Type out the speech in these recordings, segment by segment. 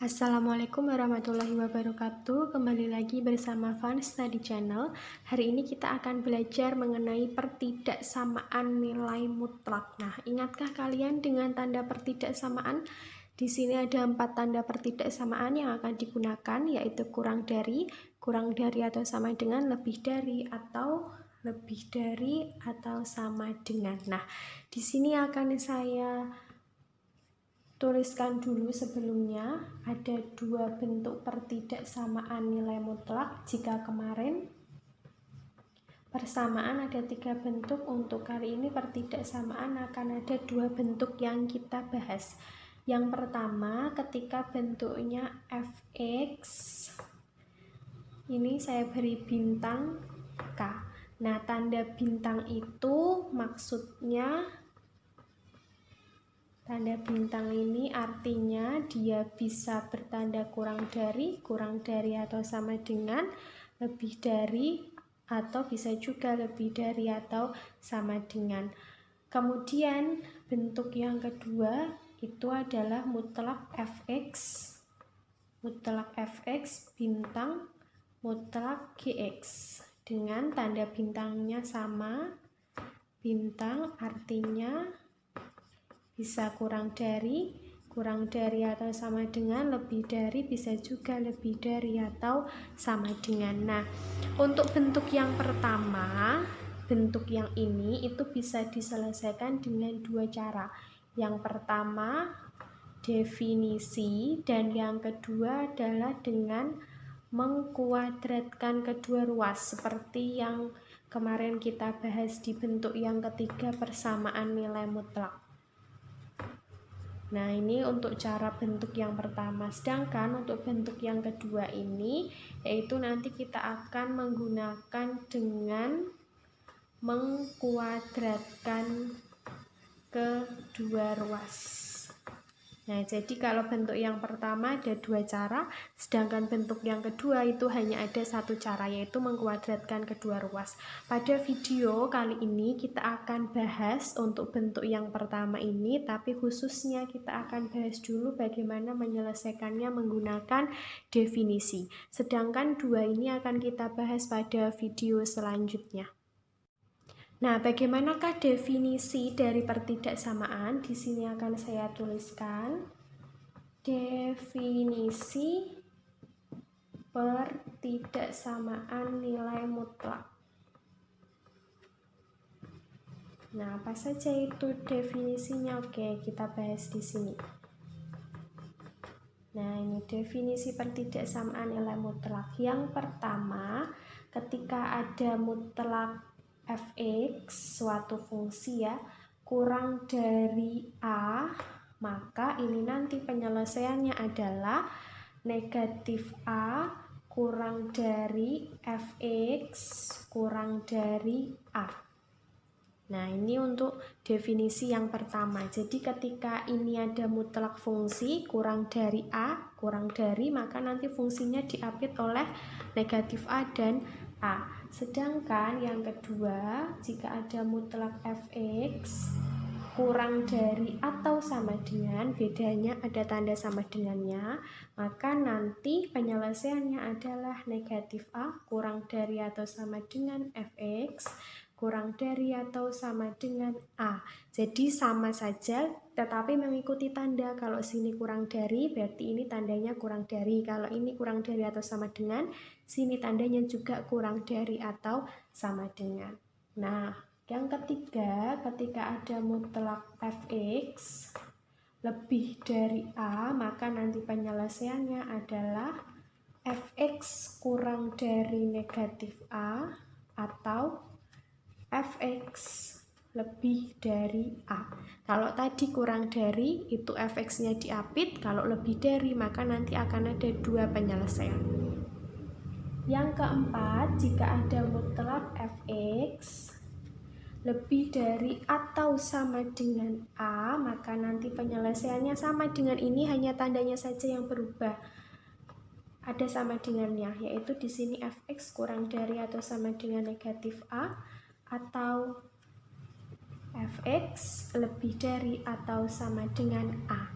Assalamualaikum warahmatullahi wabarakatuh. Kembali lagi bersama Fun Study Channel. Hari ini kita akan belajar mengenai pertidaksamaan nilai mutlak. Nah, ingatkah kalian dengan tanda pertidaksamaan? Di sini ada 4 tanda pertidaksamaan yang akan digunakan, yaitu kurang dari atau sama dengan, lebih dari atau sama dengan. Nah, di sini akan saya tuliskan dulu sebelumnya ada 2 bentuk pertidaksamaan nilai mutlak. Jika kemarin persamaan ada 3 bentuk, untuk kali ini pertidaksamaan akan ada 2 bentuk yang kita bahas. Yang pertama, ketika bentuknya fx, ini saya beri bintang K. Nah, tanda bintang itu maksudnya, tanda bintang ini artinya dia bisa bertanda kurang dari atau sama dengan, lebih dari, atau bisa juga lebih dari atau sama dengan. Kemudian bentuk yang kedua itu adalah mutlak fx bintang mutlak gx dengan tanda bintangnya sama. Bintang artinya bisa kurang dari atau sama dengan, lebih dari, bisa juga lebih dari atau sama dengan. Nah, untuk bentuk yang pertama, bentuk yang ini itu bisa diselesaikan dengan 2 cara. Yang pertama definisi, dan yang kedua adalah dengan mengkuadratkan kedua ruas, seperti yang kemarin kita bahas di bentuk yang ketiga, persamaan nilai mutlak. Nah, ini untuk cara bentuk yang pertama. Sedangkan untuk bentuk yang kedua ini, yaitu nanti kita akan menggunakan dengan mengkuadratkan kedua ruas. Nah, jadi kalau bentuk yang pertama ada 2 cara, sedangkan bentuk yang kedua itu hanya ada 1 cara, yaitu mengkuadratkan kedua ruas. Pada video kali ini kita akan bahas untuk bentuk yang pertama ini, tapi khususnya kita akan bahas dulu bagaimana menyelesaikannya menggunakan definisi. Sedangkan 2 ini akan kita bahas pada video selanjutnya. Nah, bagaimanakah definisi dari pertidaksamaan? Di sini akan saya tuliskan definisi pertidaksamaan nilai mutlak. Nah, apa saja itu definisinya? Oke, kita bahas di sini. Nah, ini definisi pertidaksamaan nilai mutlak. Yang pertama, ketika ada mutlak fx, suatu fungsi ya, kurang dari a, maka ini nanti penyelesaiannya adalah negatif a kurang dari fx kurang dari a. Nah, ini untuk definisi yang pertama. Jadi ketika ini ada mutlak fungsi kurang dari a, kurang dari, maka nanti fungsinya diapit oleh negatif a dan a. Sedangkan yang kedua, jika ada mutlak fx kurang dari atau sama dengan, bedanya ada tanda sama dengannya, maka nanti penyelesaiannya adalah negatif a kurang dari atau sama dengan fx kurang dari atau sama dengan a. Jadi sama saja tetapi mengikuti tanda. Kalau sini kurang dari berarti ini tandanya kurang dari. Kalau ini kurang dari atau sama dengan, sini tandanya juga kurang dari atau sama dengan. Nah, yang ketiga, ketika ada mutlak fx lebih dari a, maka nanti penyelesaiannya adalah fx kurang dari negatif a atau fx lebih dari a. Kalau tadi kurang dari itu fx-nya diapit, kalau lebih dari maka nanti akan ada 2 penyelesaian. Yang keempat, jika ada mutlak fx lebih dari atau sama dengan a, maka nanti penyelesaiannya sama dengan ini, hanya tandanya saja yang berubah. Ada sama dengannya, yaitu di sini fx kurang dari atau sama dengan negatif a atau fx lebih dari atau sama dengan a.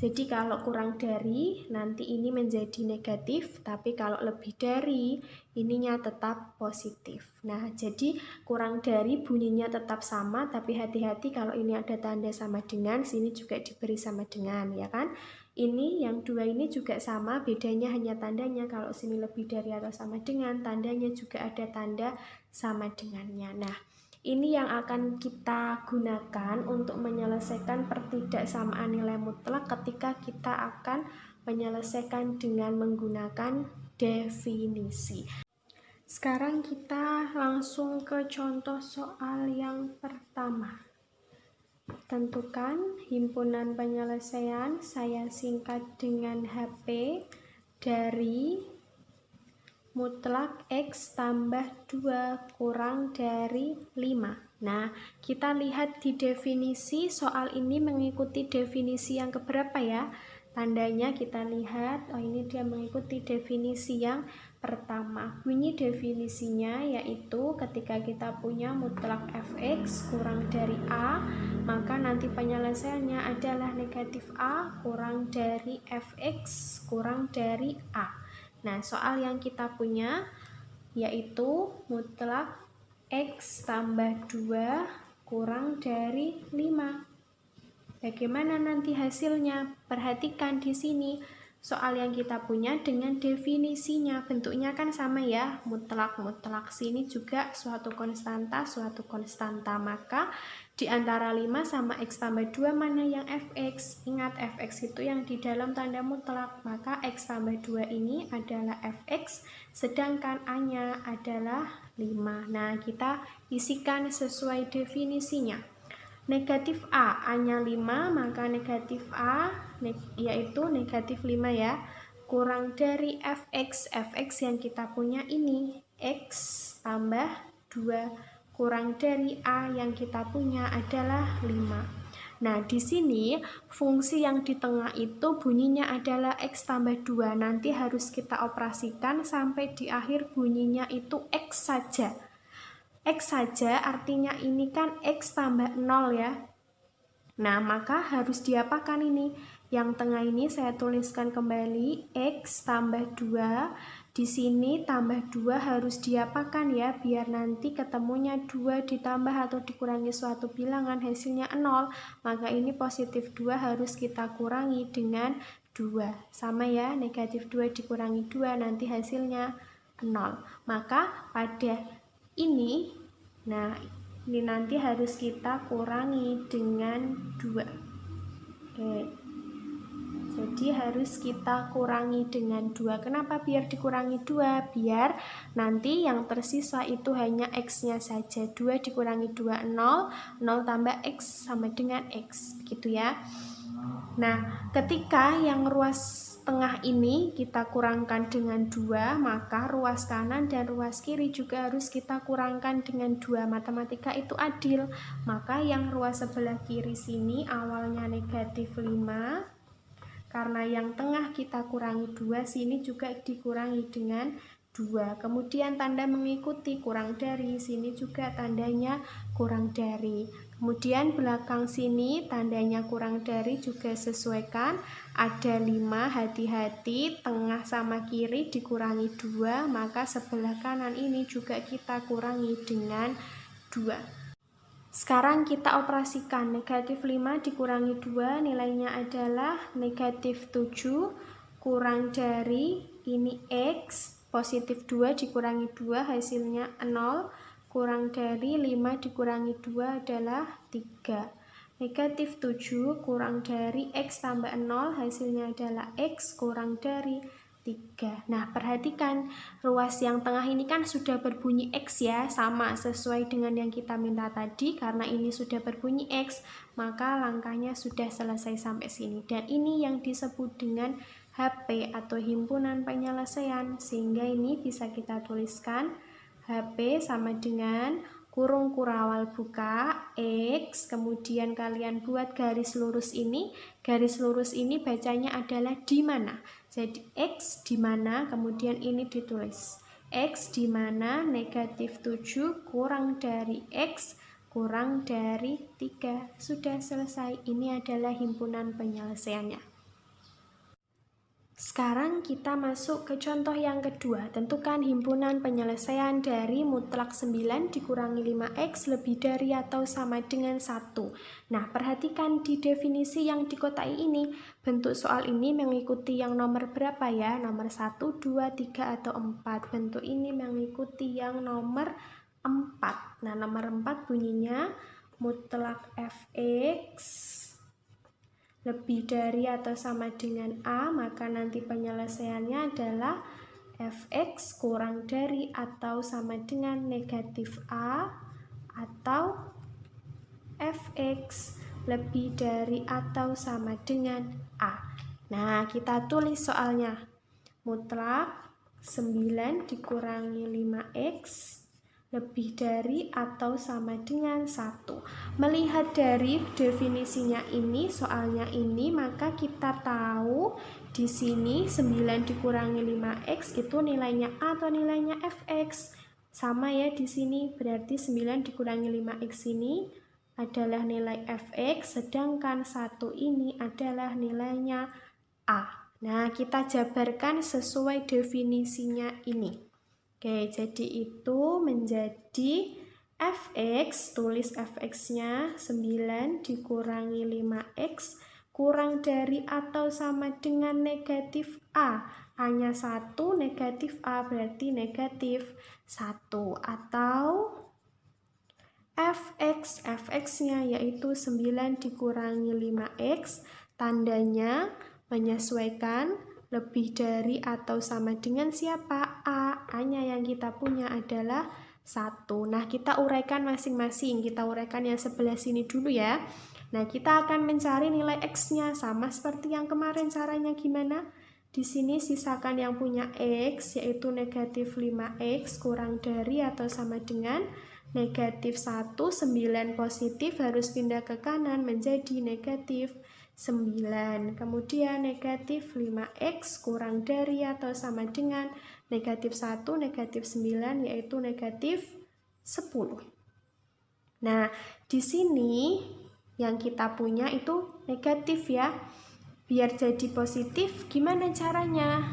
Jadi kalau kurang dari, nanti ini menjadi negatif, tapi kalau lebih dari, ininya tetap positif. Nah, jadi kurang dari bunyinya tetap sama, tapi hati-hati kalau ini ada tanda sama dengan, sini juga diberi sama dengan, ya kan? Ini yang dua ini juga sama, bedanya hanya tandanya. Kalau sini lebih dari atau sama dengan, tandanya juga ada tanda sama dengannya. Nah, ini yang akan kita gunakan untuk menyelesaikan pertidaksamaan nilai mutlak ketika kita akan menyelesaikan dengan menggunakan definisi. Sekarang kita langsung ke contoh soal yang pertama. Tentukan himpunan penyelesaian, saya singkat dengan HP, dari mutlak X tambah 2 kurang dari 5. Nah, kita lihat di definisi, soal ini mengikuti definisi yang keberapa ya? Tandanya kita lihat, oh ini dia mengikuti definisi yang pertama. Bunyi definisinya yaitu ketika kita punya mutlak fx kurang dari A, maka nanti penyelesaiannya adalah negatif A kurang dari fx kurang dari A. Nah, soal yang kita punya yaitu mutlak X tambah 2 kurang dari 5. Bagaimana nanti hasilnya? Perhatikan di sini. Soal yang kita punya dengan definisinya, bentuknya kan sama ya, mutlak. Sini juga suatu konstanta. Maka di antara 5 sama X tambah 2 mana yang fx? Ingat fx itu yang di dalam tanda mutlak, maka X tambah 2 ini adalah fx, sedangkan A-nya adalah 5. Nah, kita isikan sesuai definisinya. Negatif A, A-nya 5, maka negatif A yaitu negatif 5 ya, kurang dari fx. Fx yang kita punya ini X tambah 2 kurang dari A yang kita punya adalah 5. Nah, di sini fungsi yang di tengah itu bunyinya adalah X tambah 2. Nanti harus kita operasikan sampai di akhir bunyinya itu X saja. X saja artinya ini kan X tambah 0 ya. Nah, maka harus diapakan ini? Yang tengah ini saya tuliskan kembali X tambah 2. Di sini tambah 2 harus diapakan ya, biar nanti ketemunya 2 ditambah atau dikurangi suatu bilangan hasilnya 0. Maka ini positif 2 harus kita kurangi dengan 2. Sama ya, negatif 2 dikurangi 2 nanti hasilnya 0. Maka pada ini, nah ini nanti harus kita kurangi dengan 2. Oke, jadi harus kita kurangi dengan 2. Kenapa biar dikurangi 2? Biar nanti yang tersisa itu hanya X-nya saja. 2 dikurangi 2, 0. 0 tambah X sama dengan X. Begitu ya. Nah, ketika yang ruas tengah ini kita kurangkan dengan 2, maka ruas kanan dan ruas kiri juga harus kita kurangkan dengan 2. Matematika itu adil. Maka yang ruas sebelah kiri sini awalnya negatif 5. Karena yang tengah kita kurangi 2, sini juga dikurangi dengan 2. Kemudian tanda mengikuti kurang dari, sini juga tandanya kurang dari. Kemudian belakang sini tandanya kurang dari juga sesuaikan, ada 5, hati-hati tengah sama kiri dikurangi 2, maka sebelah kanan ini juga kita kurangi dengan 2. Sekarang kita operasikan, negatif 5 dikurangi 2 nilainya adalah negatif 7 kurang dari ini X, positif 2 dikurangi 2 hasilnya 0, kurang dari 5 dikurangi 2 adalah 3. Negatif 7 kurang dari X tambah 0 hasilnya adalah X kurang dari 3. Nah, perhatikan ruas yang tengah ini kan sudah berbunyi X ya, sama sesuai dengan yang kita minta tadi. Karena ini sudah berbunyi X, maka langkahnya sudah selesai sampai sini. Dan ini yang disebut dengan HP atau himpunan penyelesaian, sehingga ini bisa kita tuliskan HP sama dengan kurung kurawal buka X, kemudian kalian buat garis lurus ini bacanya adalah di mana. Jadi X di mana, kemudian ini ditulis X di mana negatif 7 kurang dari X kurang dari 3. Sudah selesai, ini adalah himpunan penyelesaiannya. Sekarang kita masuk ke contoh yang kedua. Tentukan himpunan penyelesaian dari mutlak 9 dikurangi 5x lebih dari atau sama dengan 1. Nah, perhatikan di definisi yang dikotai ini. Bentuk soal ini mengikuti yang nomor berapa ya? Nomor 1, 2, 3, atau 4. Bentuk ini mengikuti yang nomor 4. Nah, nomor 4 bunyinya mutlak fx lebih dari atau sama dengan A, maka nanti penyelesaiannya adalah fx kurang dari atau sama dengan negatif A, atau fx lebih dari atau sama dengan A. Nah, kita tulis soalnya. Mutlak 9 dikurangi 5x lebih dari atau sama dengan 1. Melihat dari definisinya ini, soalnya ini, maka kita tahu di sini 9 dikurangi 5x itu nilainya A atau nilainya fx. Sama ya di sini, berarti 9 dikurangi 5x ini adalah nilai fx, sedangkan 1 ini adalah nilainya A. Nah, kita jabarkan sesuai definisinya ini. Oke, jadi itu menjadi fx, tulis fx-nya 9 dikurangi 5x kurang dari atau sama dengan negatif A. A-nya 1, negatif A berarti negatif 1. Atau fx-nya yaitu 9 dikurangi 5x, tandanya menyesuaikan lebih dari atau sama dengan siapa? A. A-nya yang kita punya adalah 1. Nah, kita uraikan masing-masing. Kita uraikan yang sebelah sini dulu ya. Nah, kita akan mencari nilai X-nya. Sama seperti yang kemarin, caranya gimana? Di sini sisakan yang punya X, yaitu negatif 5X kurang dari atau sama dengan negatif 1. 9 positif harus pindah ke kanan menjadi negatif 9. Kemudian negatif 5x kurang dari atau sama dengan negatif 1, negatif 9, yaitu negatif 10. Nah, di sini yang kita punya itu negatif ya. Biar jadi positif, gimana caranya?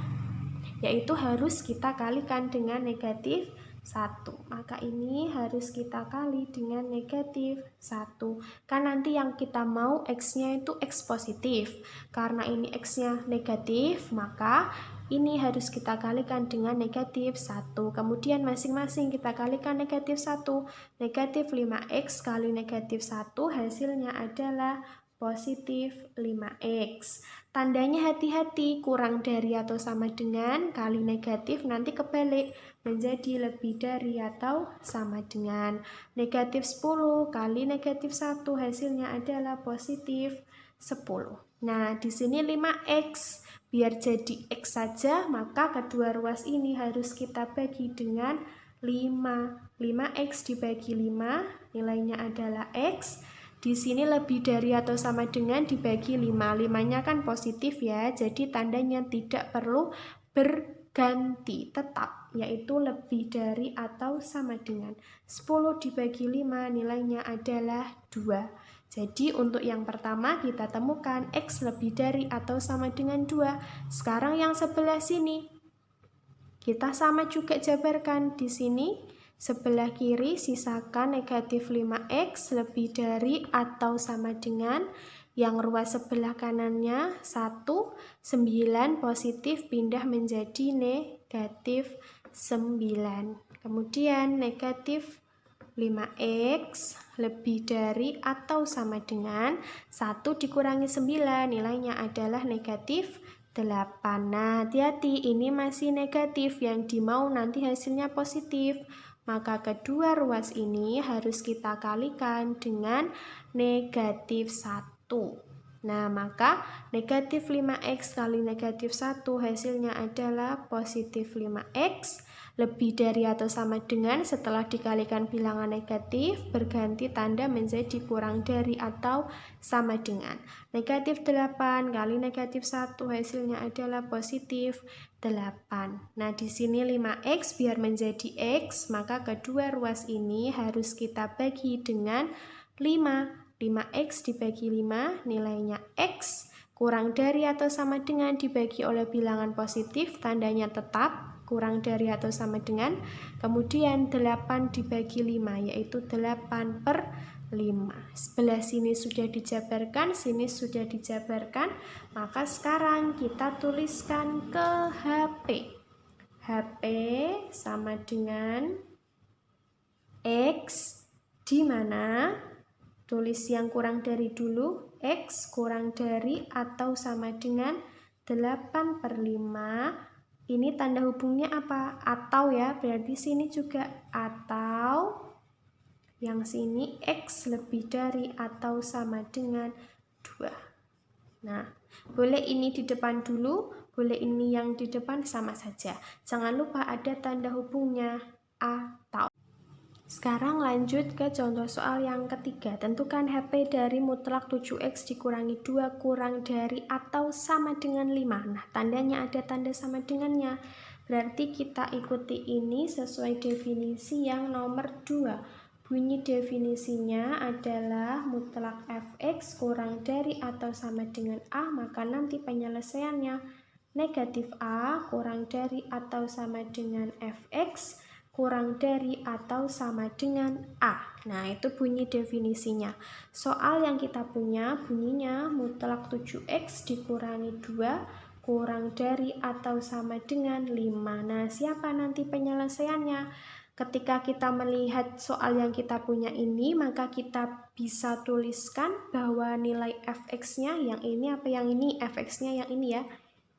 Yaitu harus kita kalikan dengan negatif 1. Maka ini harus kita kali dengan negatif 1. Kan nanti yang kita mau X-nya itu X positif. Karena ini X-nya negatif, maka ini harus kita kalikan dengan negatif 1. Kemudian masing-masing kita kalikan negatif 1. Negatif 5X kali negatif 1 hasilnya adalah positif 5X. Tandanya hati-hati, kurang dari atau sama dengan kali negatif nanti kebalik menjadi lebih dari atau sama dengan negatif 10 kali negatif 1 hasilnya adalah positif 10. Nah, di sini 5X, biar jadi X saja maka kedua ruas ini harus kita bagi dengan 5. 5X dibagi 5 nilainya adalah X. Di sini lebih dari atau sama dengan dibagi 5. 5-nya kan positif ya, jadi tandanya tidak perlu berganti, tetap, yaitu lebih dari atau sama dengan. 10 dibagi 5 nilainya adalah 2. Jadi untuk yang pertama kita temukan X lebih dari atau sama dengan 2. Sekarang yang sebelah sini, kita sama juga jabarkan di sini. Sebelah kiri sisakan negatif 5X lebih dari atau sama dengan yang ruas sebelah kanannya 1, 9 positif pindah menjadi negatif 9. Kemudian negatif 5X lebih dari atau sama dengan 1 dikurangi 9 nilainya adalah negatif 8. Nah, hati-hati, ini masih negatif, yang dimau nanti hasilnya positif. Maka kedua ruas ini harus kita kalikan dengan negatif 1. Nah, maka negatif 5X kali negatif 1 hasilnya adalah positif 5X lebih dari atau sama dengan setelah dikalikan bilangan negatif berganti tanda menjadi kurang dari atau sama dengan. Negatif 8 kali negatif 1 hasilnya adalah positif 8. Nah, di sini 5X biar menjadi X, maka kedua ruas ini harus kita bagi dengan 5. 5X dibagi 5 nilainya X kurang dari atau sama dengan dibagi oleh bilangan positif, tandanya tetap, kurang dari atau sama dengan, kemudian 8 dibagi 5, yaitu 8/5. Sebelah sini sudah dijabarkan, sini sudah dijabarkan, maka sekarang kita tuliskan ke HP. HP sama dengan X, di mana tulis yang kurang dari dulu, X kurang dari atau sama dengan 8/5. Ini tanda hubungnya apa? Atau ya, berarti sini juga atau, yang sini X lebih dari atau sama dengan 2. Nah, boleh ini di depan dulu, boleh ini yang di depan, sama saja. Jangan lupa ada tanda hubungnya atau. Sekarang lanjut ke contoh soal yang ketiga. Tentukan HP dari mutlak 7X dikurangi 2 kurang dari atau sama dengan 5. Nah, tandanya ada tanda sama dengannya. Berarti kita ikuti ini sesuai definisi yang nomor 2. Bunyi definisinya adalah mutlak Fx kurang dari atau sama dengan A, maka nanti penyelesaiannya negatif A kurang dari atau sama dengan Fx kurang dari atau sama dengan A. Nah, itu bunyi definisinya. Soal yang kita punya bunyinya mutlak 7X dikurangi 2 kurang dari atau sama dengan 5. Nah, siapa nanti penyelesaiannya? Ketika kita melihat soal yang kita punya ini, maka kita bisa tuliskan bahwa nilai Fx-nya yang ini apa yang ini, Fx-nya yang ini ya.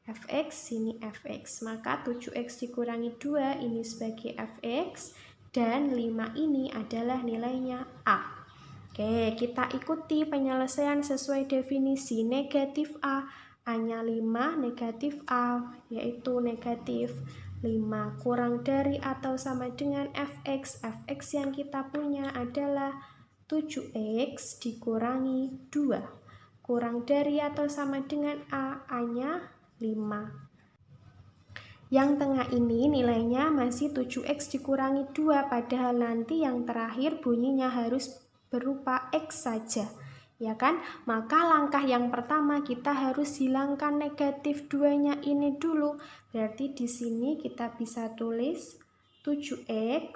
Fx, sini Fx, maka 7X dikurangi 2 ini sebagai Fx, dan 5 ini adalah nilainya A. Oke, kita ikuti penyelesaian sesuai definisi negatif A. A-nya 5, negatif A, yaitu negatif 5 kurang dari atau sama dengan Fx. Fx yang kita punya adalah 7X dikurangi 2 kurang dari atau sama dengan A. A-nya 5. Yang tengah ini nilainya masih 7X dikurangi 2, padahal nanti yang terakhir bunyinya harus berupa X saja, ya kan? Maka langkah yang pertama kita harus hilangkan negatif 2-nya ini dulu. Berarti di sini kita bisa tulis 7X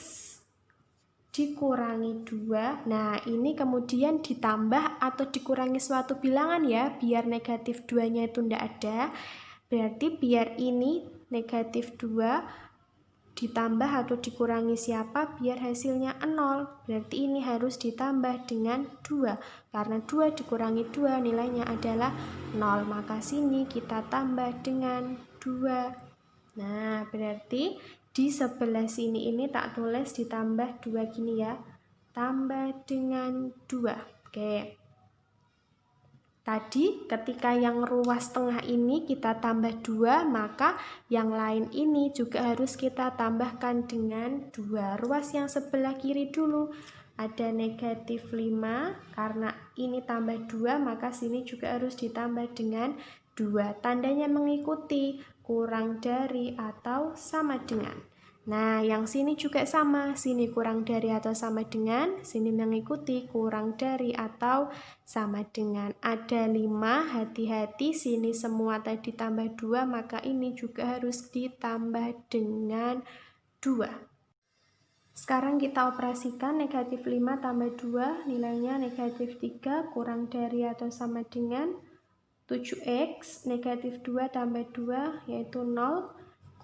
dikurangi 2. Nah, ini kemudian ditambah atau dikurangi suatu bilangan ya, biar negatif 2-nya itu tidak ada. Berarti biar ini negatif 2 ditambah atau dikurangi siapa, biar hasilnya 0. Berarti ini harus ditambah dengan 2. Karena 2 dikurangi 2 nilainya adalah 0. Maka sini kita tambah dengan 2. Nah, berarti di sebelah sini ini tak tulis ditambah 2 gini ya. Tambah dengan 2. Oke. Tadi ketika yang ruas tengah ini kita tambah 2, maka yang lain ini juga harus kita tambahkan dengan 2. Ruas yang sebelah kiri dulu ada negatif 5, karena ini tambah 2 maka sini juga harus ditambah dengan 2. Tandanya mengikuti kurang dari atau sama dengan. Nah, yang sini juga sama, sini kurang dari atau sama dengan, sini mengikuti kurang dari atau sama dengan. Ada 5, hati-hati, sini semua tadi tambah 2, maka ini juga harus ditambah dengan 2. Sekarang kita operasikan negatif 5 tambah 2, nilainya negatif 3, kurang dari atau sama dengan 7X, negatif 2 tambah 2, yaitu 0,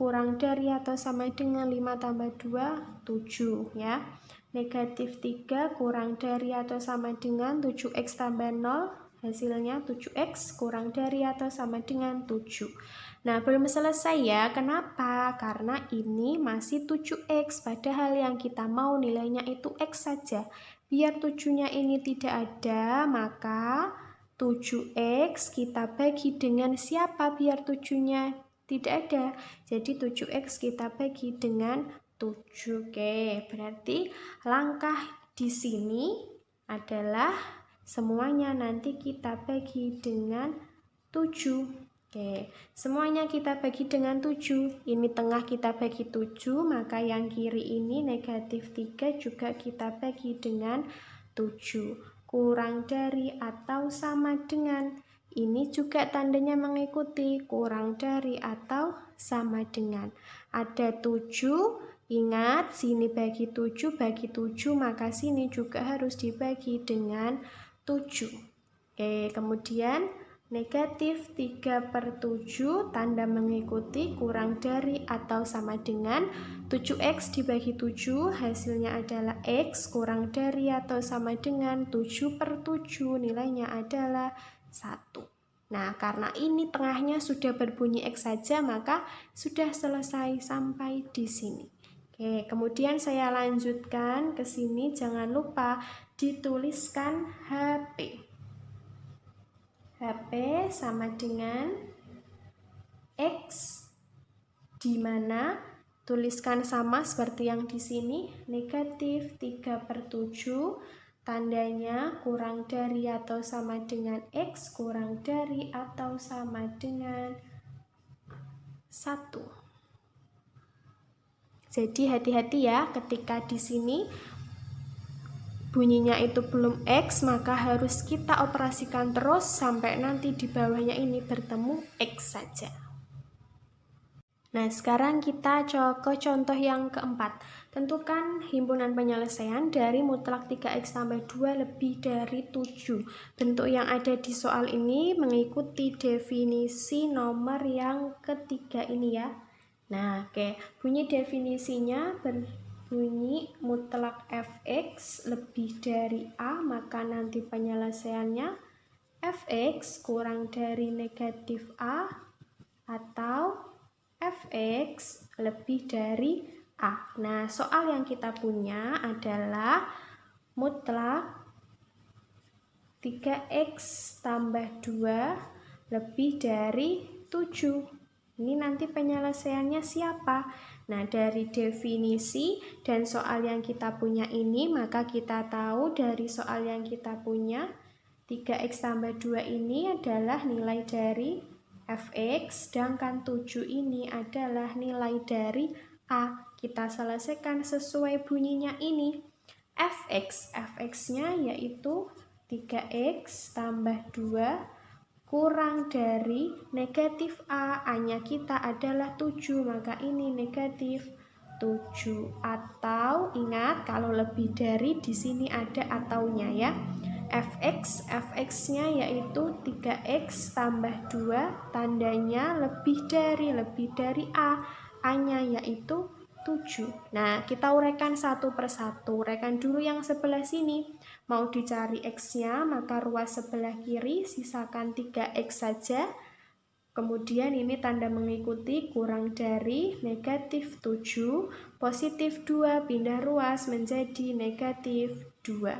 kurang dari atau sama dengan 5 tambah 2, 7 ya. Negatif 3 kurang dari atau sama dengan 7X tambah 0, hasilnya 7X kurang dari atau sama dengan 7. Nah, belum selesai ya. Kenapa? Karena ini masih 7X, padahal yang kita mau nilainya itu X saja. Biar 7-nya ini tidak ada, maka 7X kita bagi dengan siapa biar 7-nya tidak ada. Jadi 7X kita bagi dengan 7. Oke, berarti langkah di sini adalah semuanya nanti kita bagi dengan 7. Oke, semuanya kita bagi dengan 7. Ini tengah kita bagi 7, maka yang kiri ini negatif 3 juga kita bagi dengan 7. Kurang dari atau sama dengan. Ini juga tandanya mengikuti, kurang dari atau sama dengan. Ada 7, ingat sini bagi 7, maka sini juga harus dibagi dengan 7. Oke, kemudian negatif 3/7, tanda mengikuti, kurang dari atau sama dengan. 7x dibagi 7, hasilnya adalah x, kurang dari atau sama dengan 7/7, nilainya adalah 1. Nah, karena ini tengahnya sudah berbunyi X saja, maka sudah selesai sampai di sini. Oke, kemudian saya lanjutkan ke sini, jangan lupa dituliskan HP. HP sama dengan X, di mana tuliskan sama seperti yang di sini, negatif 3/7, tandanya kurang dari atau sama dengan X, kurang dari atau sama dengan 1. Jadi hati-hati ya, ketika di sini bunyinya itu belum X, maka harus kita operasikan terus sampai nanti di bawahnya ini bertemu X saja. Nah, sekarang kita ke contoh yang keempat. Tentukan himpunan penyelesaian dari mutlak 3x tambah 2 lebih dari 7. Bentuk yang ada di soal ini mengikuti definisi nomor yang ketiga ini ya. Nah, oke. Bunyi definisinya berbunyi mutlak fx lebih dari a, maka nanti penyelesaiannya fx kurang dari negatif a atau fx lebih dari a. Nah, soal yang kita punya adalah mutlak 3x tambah 2 lebih dari 7. Ini nanti penyelesaiannya siapa? Nah, dari definisi dan soal yang kita punya ini, maka kita tahu dari soal yang kita punya 3x tambah 2 ini adalah nilai dari fx, sedangkan 7 ini adalah nilai dari a. Kita selesaikan sesuai bunyinya ini. fx-nya yaitu 3x tambah 2 kurang dari negatif a. A-nya kita adalah 7, maka ini negatif 7. Atau ingat, kalau lebih dari di sini ada ataunya ya. fx-nya yaitu 3x tambah 2, tandanya lebih dari a. A-nya yaitu 7. Nah, kita uraikan satu persatu. Uraikan dulu yang sebelah sini. Mau dicari x-nya, maka ruas sebelah kiri sisakan 3x saja. Kemudian ini tanda mengikuti, kurang dari negatif 7, positif 2, pindah ruas menjadi negatif 2.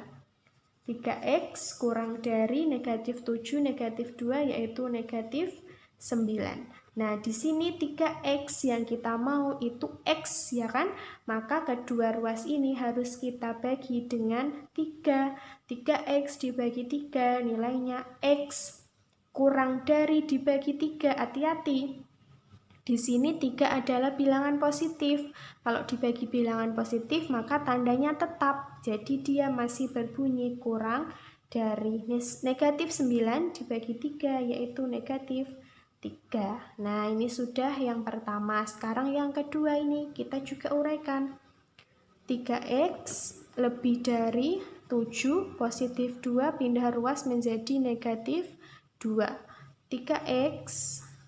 3x kurang dari negatif 7, negatif 2 yaitu negatif 9. Nah, di sini 3x yang kita mau itu x ya kan? Maka kedua ruas ini harus kita bagi dengan 3. 3x dibagi 3 nilainya x. Kurang dari dibagi 3, hati-hati. Di sini 3 adalah bilangan positif. Kalau dibagi bilangan positif, maka tandanya tetap. Jadi dia masih berbunyi kurang dari negatif 9 dibagi 3, yaitu negatif 3. Nah, ini sudah yang pertama. Sekarang yang kedua ini kita juga uraikan. 3x lebih dari 7, positif 2, pindah ruas menjadi negatif 2. 3x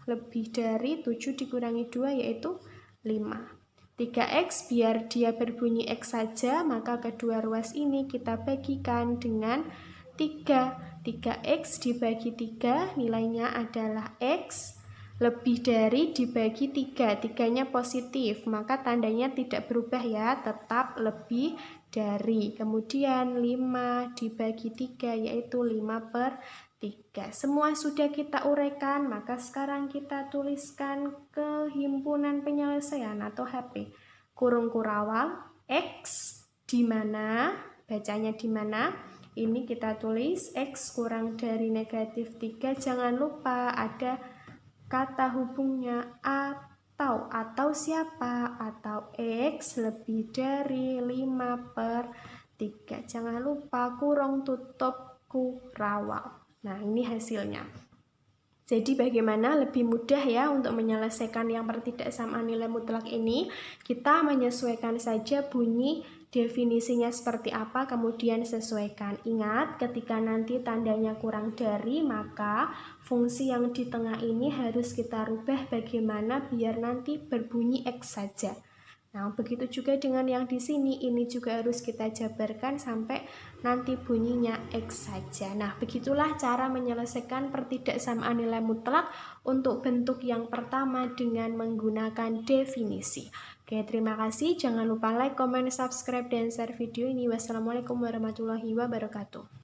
lebih dari 7 dikurangi 2 yaitu 5. 3x biar dia berbunyi x saja, maka kedua ruas ini kita bagikan dengan 3. 3x dibagi 3 nilainya adalah x, lebih dari dibagi 3, 3-nya positif, maka tandanya tidak berubah ya, tetap lebih dari. Kemudian 5 dibagi 3 yaitu 5/3. Semua sudah kita uraikan, maka sekarang kita tuliskan ke himpunan penyelesaian atau HP. Kurung kurawal x di mana, bacanya di mana? Ini kita tulis x kurang dari negatif 3, jangan lupa ada kata hubungnya atau siapa? Atau x lebih dari 5/3. Jangan lupa kurung tutup kurawal. Nah, ini hasilnya. Jadi bagaimana lebih mudah ya untuk menyelesaikan yang pertidaksamaan nilai mutlak ini? Kita menyesuaikan saja bunyi definisinya seperti apa, kemudian sesuaikan. Ingat, ketika nanti tandanya kurang dari, maka fungsi yang di tengah ini harus kita rubah bagaimana biar nanti berbunyi X saja. Nah, begitu juga dengan yang di sini, ini juga harus kita jabarkan sampai nanti bunyinya X saja. Nah, begitulah cara menyelesaikan pertidaksamaan nilai mutlak untuk bentuk yang pertama dengan menggunakan definisi. Oke, terima kasih. Jangan lupa like, comment, subscribe, dan share video ini. Wassalamualaikum warahmatullahi wabarakatuh.